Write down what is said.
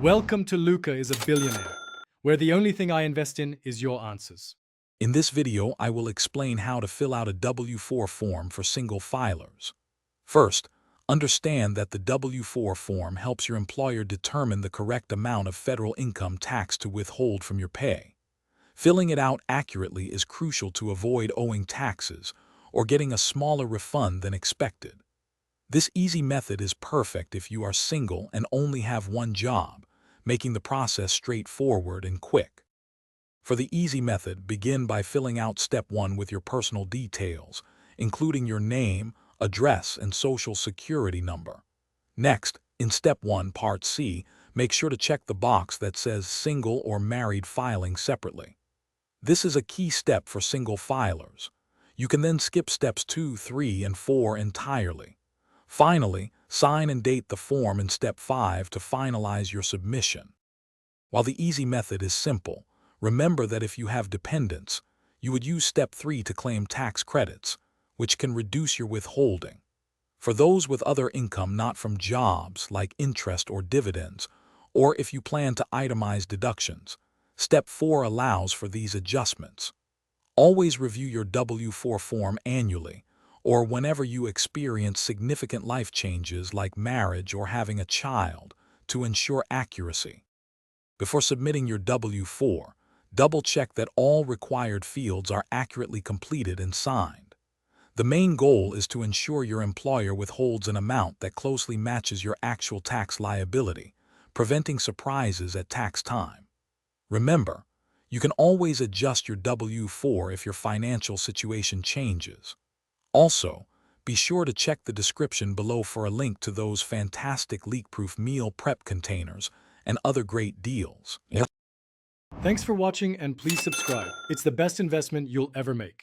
Welcome to Luca is a Billionaire, where the only thing I invest in is your answers. In this video, I will explain how to fill out a W-4 form for single filers. First, understand that the W-4 form helps your employer determine the correct amount of federal income tax to withhold from your pay. Filling it out accurately is crucial to avoid owing taxes or getting a smaller refund than expected. This easy method is perfect if you are single and only have one job, making the process straightforward and quick. For the easy method, begin by filling out Step 1 with your personal details, including your name, address, and social security number. Next, in Step 1, Part C, make sure to check the box that says Single or Married Filing separately. This is a key step for single filers. You can then skip Steps 2, 3, and 4 entirely. Finally, sign and date the form in Step 5 to finalize your submission. While the easy method is simple, remember that if you have dependents, you would use Step 3 to claim tax credits, which can reduce your withholding. For those with other income not from jobs like interest or dividends, or if you plan to itemize deductions, Step 4 allows for these adjustments. Always review your W-4 form annually, or whenever you experience significant life changes like marriage or having a child, to ensure accuracy. Before submitting your W-4, double-check that all required fields are accurately completed and signed. The main goal is to ensure your employer withholds an amount that closely matches your actual tax liability, preventing surprises at tax time. Remember, you can always adjust your W-4 if your financial situation changes. Also, be sure to check the description below for a link to those fantastic leak-proof meal prep containers and other great deals. Thanks for watching and please subscribe. It's the best investment you'll ever make.